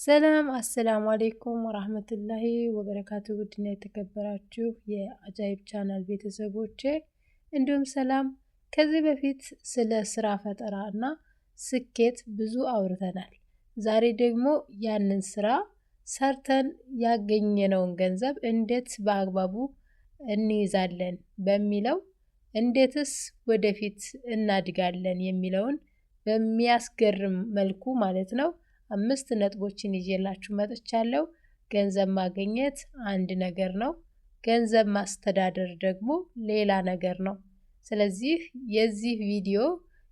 ሰላም አሰላሙ አሌይኩም ወራህመቱላሂ ወበረካቱ። ውድና የተከበራችሁ የአጃይብ ቻናል ቤተሰቦቼ እንዲሁም ሰላም። ከዚህ በፊት ስለ ስራ ፈጠራ እና ስኬት ብዙ አውርተናል። ዛሬ ደግሞ ያንን ስራ ሰርተን ያገኘነውን ገንዘብ እንዴት በአግባቡ እንይዛለን በሚለው እንዴትስ ወደፊት እናድጋለን የሚለውን በሚያስገርም መልኩ ማለት ነው 5 ነጥቦችን ይዤላችሁ መጥቻለሁ። ገንዘብ ማግኘት አንድ ነገር ነው፣ ገንዘብ ማስተዳደር ደግሞ ሌላ ነገር ነው። ስለዚህ የዚህ ቪዲዮ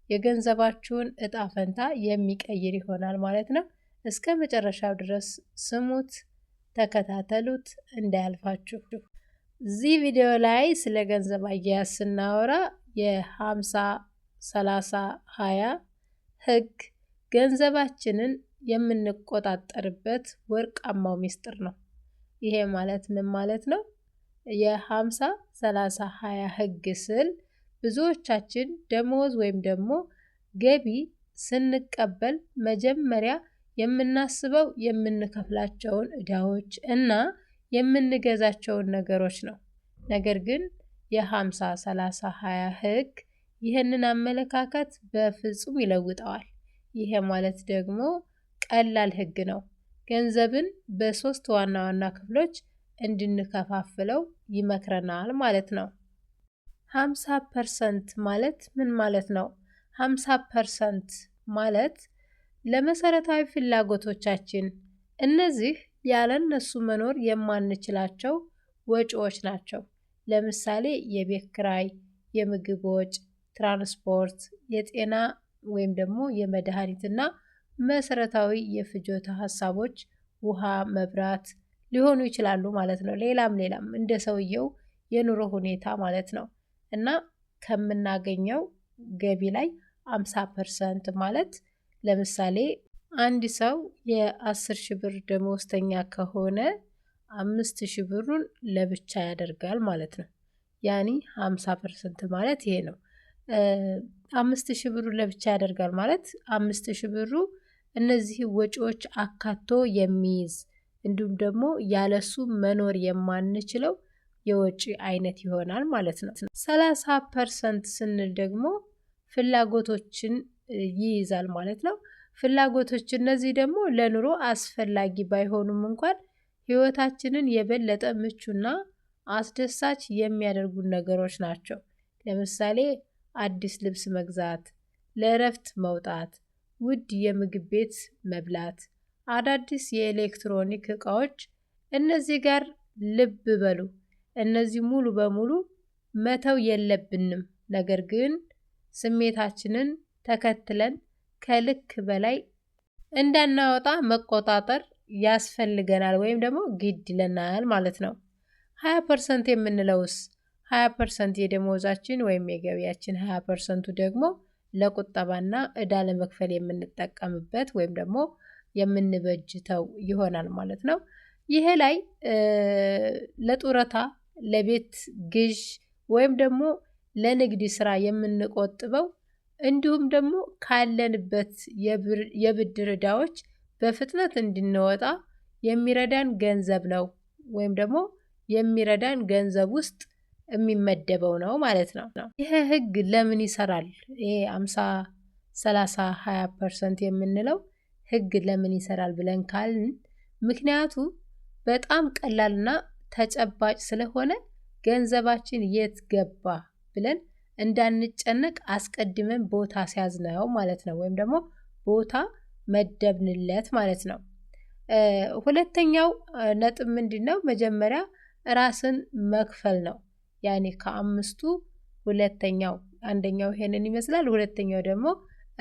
የገንዘባችሁን እጣ ፈንታ የሚቀይር ይሆናል ማለት ነው። እስከ መጨረሻው ድረስ ስሙት፣ ተከታተሉት እንዳያልፋችሁ። እዚህ ቪዲዮ ላይ ስለ ገንዘብ አያያዝ ስናወራ የ50-30-20 ህግ ገንዘባችንን የምንቆጣጠርበት ወርቃማው ሚስጥር ነው። ይሄ ማለት ምን ማለት ነው? የ50-30-20 ህግ ስል ብዙዎቻችን ደሞዝ ወይም ደግሞ ገቢ ስንቀበል መጀመሪያ የምናስበው የምንከፍላቸውን እዳዎች እና የምንገዛቸውን ነገሮች ነው። ነገር ግን የ50-30-20 ህግ ይህንን አመለካከት በፍጹም ይለውጠዋል። ይሄ ማለት ደግሞ ቀላል ህግ ነው። ገንዘብን በ3 ዋና ዋና ክፍሎች እንድንከፋፍለው ይመክረናል ማለት ነው። 50% ማለት ምን ማለት ነው? 50% ማለት ለመሰረታዊ ፍላጎቶቻችን፣ እነዚህ ያለነሱ መኖር የማንችላቸው ወጪዎች ናቸው። ለምሳሌ የቤት ኪራይ፣ የምግብ ወጪ፣ ትራንስፖርት፣ የጤና ወይም ደግሞ የመድኃኒትና መሰረታዊ የፍጆታ ሀሳቦች፣ ውሃ፣ መብራት ሊሆኑ ይችላሉ ማለት ነው። ሌላም እንደ ሰውየው የኑሮ ሁኔታ ማለት ነው። እና ከምናገኘው ገቢ ላይ 50% ማለት ለምሳሌ አንድ ሰው የ10,000 ብር ደመወዝተኛ ከሆነ 5,000 ብሩን ለብቻ ያደርጋል ማለት ነው። ያኒ 50% ማለት ይሄ ነው። 5,000 ብሩ ለብቻ ያደርጋል ማለት 5,000 ብሩ እነዚህ ወጪዎች አካቶ የሚይዝ እንዲሁም ደግሞ ያለሱ መኖር የማንችለው የወጪ አይነት ይሆናል ማለት ነው። 30% ስንል ደግሞ ፍላጎቶችን ይይዛል ማለት ነው። ፍላጎቶች እነዚህ ደግሞ ለኑሮ አስፈላጊ ባይሆኑም እንኳን ህይወታችንን የበለጠ ምቹና አስደሳች የሚያደርጉ ነገሮች ናቸው። ለምሳሌ አዲስ ልብስ መግዛት፣ ለእረፍት መውጣት፣ ውድ የምግብ ቤት መብላት፣ አዳዲስ የኤሌክትሮኒክ እቃዎች። እነዚህ ጋር ልብ በሉ፣ እነዚህ ሙሉ በሙሉ መተው የለብንም። ነገር ግን ስሜታችንን ተከትለን ከልክ በላይ እንዳናወጣ መቆጣጠር ያስፈልገናል ወይም ደግሞ ግድ ይለናል ማለት ነው። 20% የምንለውስ 20% የደሞዛችን ወይም የገቢያችን 20%ቱ ደግሞ ለቁጠባና እዳ ለመክፈል የምንጠቀምበት ወይም ደግሞ የምንበጅተው ይሆናል ማለት ነው። ይሄ ላይ ለጡረታ፣ ለቤት ግዥ ወይም ደግሞ ለንግድ ስራ የምንቆጥበው እንዲሁም ደግሞ ካለንበት የብድር እዳዎች በፍጥነት እንድንወጣ የሚረዳን ገንዘብ ነው ወይም ደግሞ የሚረዳን ገንዘብ ውስጥ የሚመደበው ነው ማለት ነው። ይሄ ህግ ለምን ይሰራል? ይሄ 50-30-20% የምንለው ህግ ለምን ይሰራል ብለን ካልን ምክንያቱ በጣም ቀላልና ተጨባጭ ስለሆነ ገንዘባችን የት ገባ ብለን እንዳንጨነቅ አስቀድመን ቦታ ሲያዝነው ማለት ነው፣ ወይም ደግሞ ቦታ መደብንለት ማለት ነው። ሁለተኛው ነጥብ ምንድነው? መጀመሪያ ራስን መክፈል ነው። ያኔ ከአምስቱ ሁለተኛው፣ አንደኛው ይሄንን ይመስላል፣ ሁለተኛው ደግሞ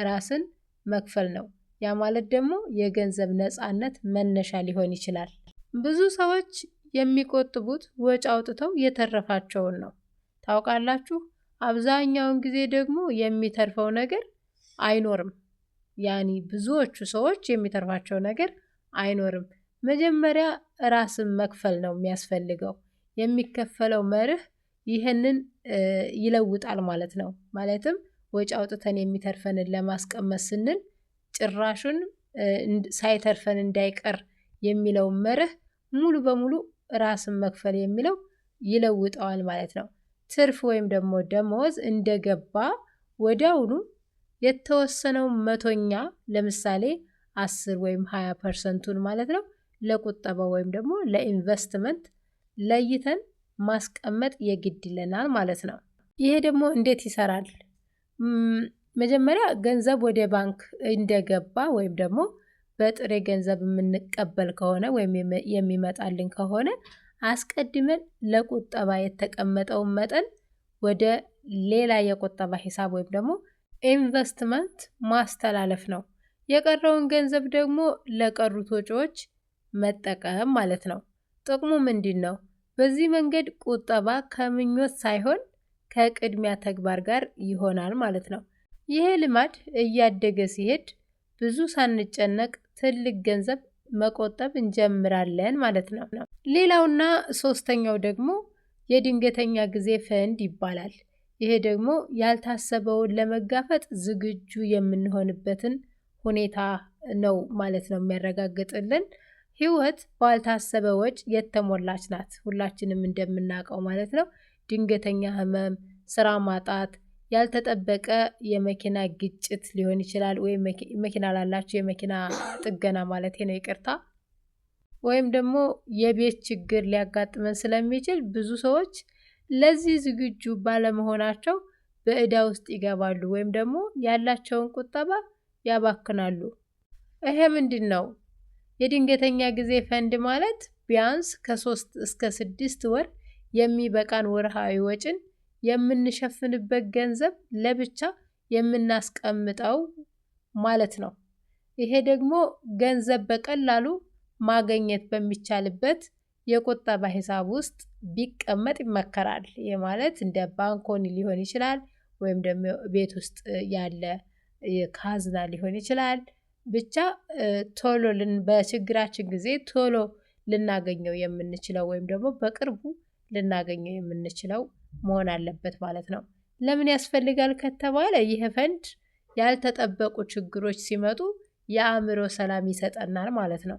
ራስን መክፈል ነው። ያ ማለት ደግሞ የገንዘብ ነፃነት መነሻ ሊሆን ይችላል። ብዙ ሰዎች የሚቆጥቡት ወጪ አውጥተው የተረፋቸውን ነው። ታውቃላችሁ፣ አብዛኛውን ጊዜ ደግሞ የሚተርፈው ነገር አይኖርም። ያኒ ብዙዎቹ ሰዎች የሚተርፋቸው ነገር አይኖርም። መጀመሪያ ራስን መክፈል ነው የሚያስፈልገው። የሚከፈለው መርህ ይህንን ይለውጣል ማለት ነው። ማለትም ወጪ አውጥተን የሚተርፈንን ለማስቀመጥ ስንል ጭራሹን ሳይተርፈን እንዳይቀር የሚለው መርህ ሙሉ በሙሉ ራስን መክፈል የሚለው ይለውጠዋል ማለት ነው። ትርፍ ወይም ደግሞ ደመወዝ እንደገባ ወዲያውኑ የተወሰነው መቶኛ ለምሳሌ 10 ወይም 20% ማለት ነው ለቁጠባ ወይም ደግሞ ለኢንቨስትመንት ለይተን ማስቀመጥ የግድ ይለናል ማለት ነው። ይሄ ደግሞ እንዴት ይሰራል? መጀመሪያ ገንዘብ ወደ ባንክ እንደገባ ወይም ደግሞ በጥሬ ገንዘብ የምንቀበል ከሆነ ወይም የሚመጣልን ከሆነ አስቀድመን ለቁጠባ የተቀመጠውን መጠን ወደ ሌላ የቁጠባ ሂሳብ ወይም ደግሞ ኢንቨስትመንት ማስተላለፍ ነው። የቀረውን ገንዘብ ደግሞ ለቀሩት ወጪዎች መጠቀም ማለት ነው። ጥቅሙ ምንድን ነው? በዚህ መንገድ ቁጠባ ከምኞት ሳይሆን ከቅድሚያ ተግባር ጋር ይሆናል ማለት ነው። ይሄ ልማድ እያደገ ሲሄድ ብዙ ሳንጨነቅ ትልቅ ገንዘብ መቆጠብ እንጀምራለን ማለት ነው። ሌላውና ሶስተኛው ደግሞ የድንገተኛ ጊዜ ፈንድ ይባላል። ይሄ ደግሞ ያልታሰበውን ለመጋፈጥ ዝግጁ የምንሆንበትን ሁኔታ ነው ማለት ነው የሚያረጋግጥልን። ህይወት ባልታሰበ ወጪ የተሞላች ናት፣ ሁላችንም እንደምናውቀው ማለት ነው። ድንገተኛ ህመም፣ ስራ ማጣት፣ ያልተጠበቀ የመኪና ግጭት ሊሆን ይችላል። ወይም መኪና ላላቸው የመኪና ጥገና ማለት ነው፣ ይቅርታ። ወይም ደግሞ የቤት ችግር ሊያጋጥመን ስለሚችል ብዙ ሰዎች ለዚህ ዝግጁ ባለመሆናቸው በዕዳ ውስጥ ይገባሉ ወይም ደግሞ ያላቸውን ቁጠባ ያባክናሉ። ይሄ ምንድን ነው? የድንገተኛ ጊዜ ፈንድ ማለት ቢያንስ ከ3 እስከ 6 ወር የሚበቃን ወርሃዊ ወጪን የምንሸፍንበት ገንዘብ ለብቻ የምናስቀምጠው ማለት ነው። ይሄ ደግሞ ገንዘብ በቀላሉ ማግኘት በሚቻልበት የቁጠባ ሂሳብ ውስጥ ቢቀመጥ ይመከራል። ይህ ማለት እንደ ባንኮኒ ሊሆን ይችላል፣ ወይም ደግሞ ቤት ውስጥ ያለ ካዝና ሊሆን ይችላል። ብቻ ቶሎ በችግራችን ጊዜ ቶሎ ልናገኘው የምንችለው ወይም ደግሞ በቅርቡ ልናገኘው የምንችለው መሆን አለበት ማለት ነው። ለምን ያስፈልጋል ከተባለ ይህ ፈንድ ያልተጠበቁ ችግሮች ሲመጡ የአእምሮ ሰላም ይሰጠናል ማለት ነው።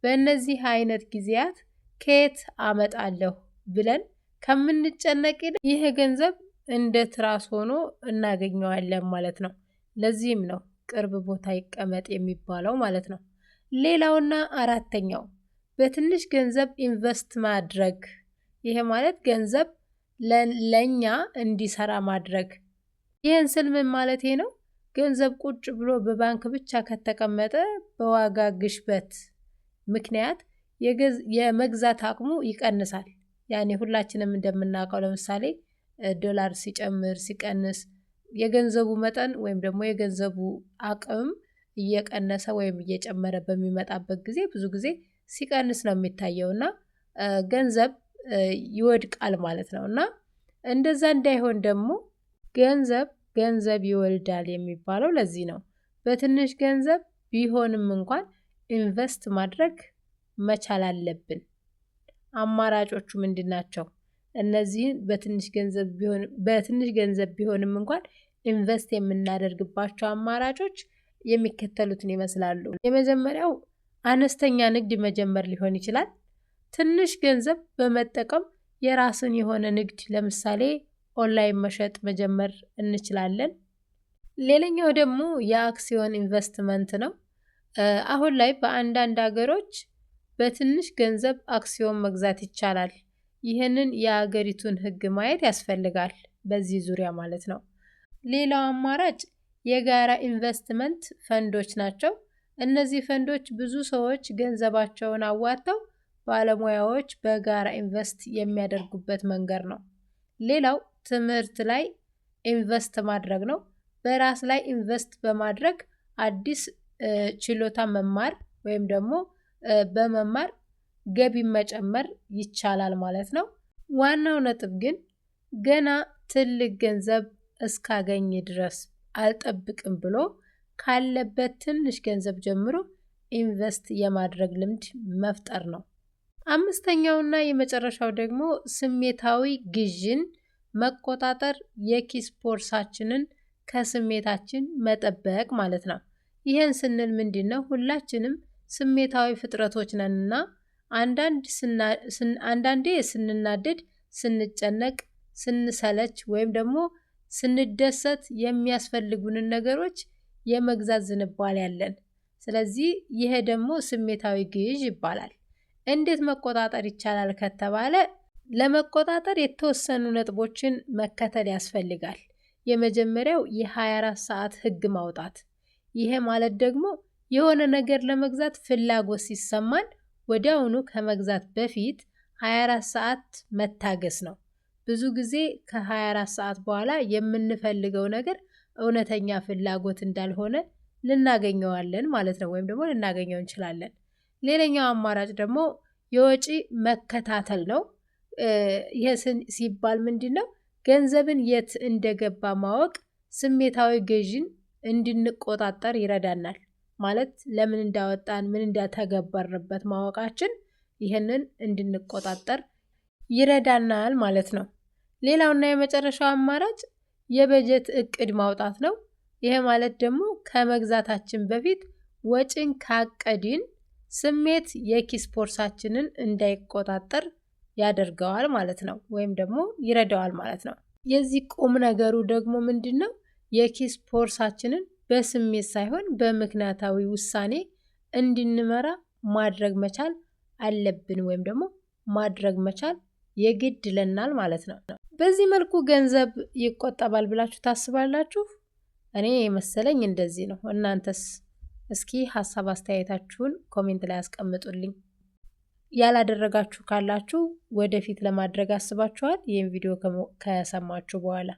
በእነዚህ አይነት ጊዜያት ከየት አመጣለሁ ብለን ከምንጨነቅ ይህ ገንዘብ እንደ ትራስ ሆኖ እናገኘዋለን ማለት ነው። ለዚህም ነው ቅርብ ቦታ ይቀመጥ የሚባለው ማለት ነው። ሌላውና አራተኛው በትንሽ ገንዘብ ኢንቨስት ማድረግ። ይሄ ማለት ገንዘብ ለኛ እንዲሰራ ማድረግ። ይህን ስል ምን ማለቴ ነው? ገንዘብ ቁጭ ብሎ በባንክ ብቻ ከተቀመጠ በዋጋ ግሽበት ምክንያት የመግዛት አቅሙ ይቀንሳል። ያኔ ሁላችንም እንደምናውቀው ለምሳሌ ዶላር ሲጨምር ሲቀንስ የገንዘቡ መጠን ወይም ደግሞ የገንዘቡ አቅም እየቀነሰ ወይም እየጨመረ በሚመጣበት ጊዜ ብዙ ጊዜ ሲቀንስ ነው የሚታየውና ገንዘብ ይወድቃል ማለት ነው። እና እንደዛ እንዳይሆን ደግሞ ገንዘብ ይወልዳል የሚባለው ለዚህ ነው። በትንሽ ገንዘብ ቢሆንም እንኳን ኢንቨስት ማድረግ መቻል አለብን። አማራጮቹ ምንድናቸው? እነዚህን በትንሽ ገንዘብ ቢሆንም እንኳን ኢንቨስት የምናደርግባቸው አማራጮች የሚከተሉትን ይመስላሉ። የመጀመሪያው አነስተኛ ንግድ መጀመር ሊሆን ይችላል። ትንሽ ገንዘብ በመጠቀም የራስን የሆነ ንግድ ለምሳሌ ኦንላይን መሸጥ መጀመር እንችላለን። ሌላኛው ደግሞ የአክሲዮን ኢንቨስትመንት ነው። አሁን ላይ በአንዳንድ ሀገሮች በትንሽ ገንዘብ አክሲዮን መግዛት ይቻላል። ይህንን የሀገሪቱን ሕግ ማየት ያስፈልጋል በዚህ ዙሪያ ማለት ነው። ሌላው አማራጭ የጋራ ኢንቨስትመንት ፈንዶች ናቸው። እነዚህ ፈንዶች ብዙ ሰዎች ገንዘባቸውን አዋጥተው ባለሙያዎች በጋራ ኢንቨስት የሚያደርጉበት መንገድ ነው። ሌላው ትምህርት ላይ ኢንቨስት ማድረግ ነው። በራስ ላይ ኢንቨስት በማድረግ አዲስ ችሎታ መማር ወይም ደግሞ በመማር ገቢ መጨመር ይቻላል ማለት ነው። ዋናው ነጥብ ግን ገና ትልቅ ገንዘብ እስካገኝ ድረስ አልጠብቅም ብሎ ካለበት ትንሽ ገንዘብ ጀምሮ ኢንቨስት የማድረግ ልምድ መፍጠር ነው። አምስተኛውና የመጨረሻው ደግሞ ስሜታዊ ግዥን መቆጣጠር፣ የኪስ ቦርሳችንን ከስሜታችን መጠበቅ ማለት ነው። ይህን ስንል ምንድነው? ሁላችንም ስሜታዊ ፍጥረቶች ነንና አንዳንዴ ስንናደድ፣ ስንጨነቅ፣ ስንሰለች ወይም ደግሞ ስንደሰት የሚያስፈልጉንን ነገሮች የመግዛት ዝንባሌ ያለን። ስለዚህ ይሄ ደግሞ ስሜታዊ ግዥ ይባላል። እንዴት መቆጣጠር ይቻላል ከተባለ ለመቆጣጠር የተወሰኑ ነጥቦችን መከተል ያስፈልጋል። የመጀመሪያው የ24 ሰዓት ህግ ማውጣት። ይሄ ማለት ደግሞ የሆነ ነገር ለመግዛት ፍላጎት ሲሰማን ወዲያውኑ ከመግዛት በፊት 24 ሰዓት መታገስ ነው። ብዙ ጊዜ ከ24 ሰዓት በኋላ የምንፈልገው ነገር እውነተኛ ፍላጎት እንዳልሆነ ልናገኘዋለን ማለት ነው፣ ወይም ደግሞ ልናገኘው እንችላለን። ሌላኛው አማራጭ ደግሞ የወጪ መከታተል ነው። ይሄ ሲባል ምንድነው? ገንዘብን የት እንደገባ ማወቅ ስሜታዊ ገዥን እንድንቆጣጠር ይረዳናል። ማለት ለምን እንዳወጣን ምን እንዳተገበርንበት ማወቃችን ይህንን እንድንቆጣጠር ይረዳናል ማለት ነው። ሌላውና የመጨረሻው አማራጭ የበጀት እቅድ ማውጣት ነው። ይሄ ማለት ደግሞ ከመግዛታችን በፊት ወጪን ካቀድን ስሜት የኪስ ቦርሳችንን እንዳይቆጣጠር ያደርገዋል ማለት ነው፣ ወይም ደግሞ ይረዳዋል ማለት ነው። የዚህ ቁም ነገሩ ደግሞ ምንድነው? የኪስ ቦርሳችንን በስሜት ሳይሆን በምክንያታዊ ውሳኔ እንድንመራ ማድረግ መቻል አለብን፣ ወይም ደግሞ ማድረግ መቻል የግድ ይለናል ማለት ነው። በዚህ መልኩ ገንዘብ ይቆጠባል ብላችሁ ታስባላችሁ? እኔ መሰለኝ እንደዚህ ነው። እናንተስ? እስኪ ሀሳብ አስተያየታችሁን ኮሜንት ላይ አስቀምጡልኝ። ያላደረጋችሁ ካላችሁ ወደፊት ለማድረግ አስባችኋል? ይህን ቪዲዮ ከሰማችሁ በኋላ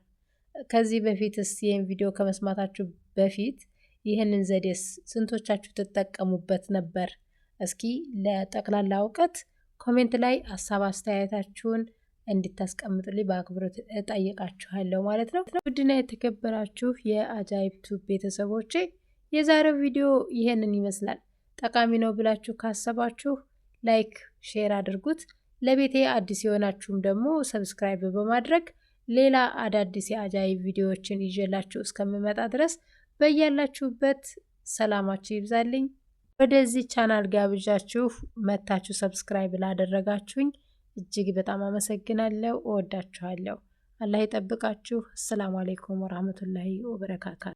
ከዚህ በፊትስ ይህን ቪዲዮ ከመስማታችሁ በፊት ይህንን ዘዴስ ስንቶቻችሁ ትጠቀሙበት ነበር? እስኪ ለጠቅላላ እውቀት ኮሜንት ላይ ሀሳብ አስተያየታችሁን እንድታስቀምጡልኝ በአክብሮት እጠይቃችኋለሁ ማለት ነው። ውድና የተከበራችሁ የአጃይብ ቱብ ቤተሰቦቼ የዛሬው ቪዲዮ ይሄንን ይመስላል። ጠቃሚ ነው ብላችሁ ካሰባችሁ ላይክ፣ ሼር አድርጉት። ለቤቴ አዲስ የሆናችሁም ደግሞ ሰብስክራይብ በማድረግ ሌላ አዳዲስ የአጃይብ ቪዲዮዎችን ይዤላችሁ እስከምመጣ ድረስ በያላችሁበት ሰላማችሁ ይብዛልኝ። ወደዚህ ቻናል ጋብዣችሁ መታችሁ ሰብስክራይብ ላደረጋችሁኝ እጅግ በጣም አመሰግናለሁ። እወዳችኋለሁ። አላህ ይጠብቃችሁ። አሰላሙ አለይኩም ወራህመቱላሂ ወበረካቱ።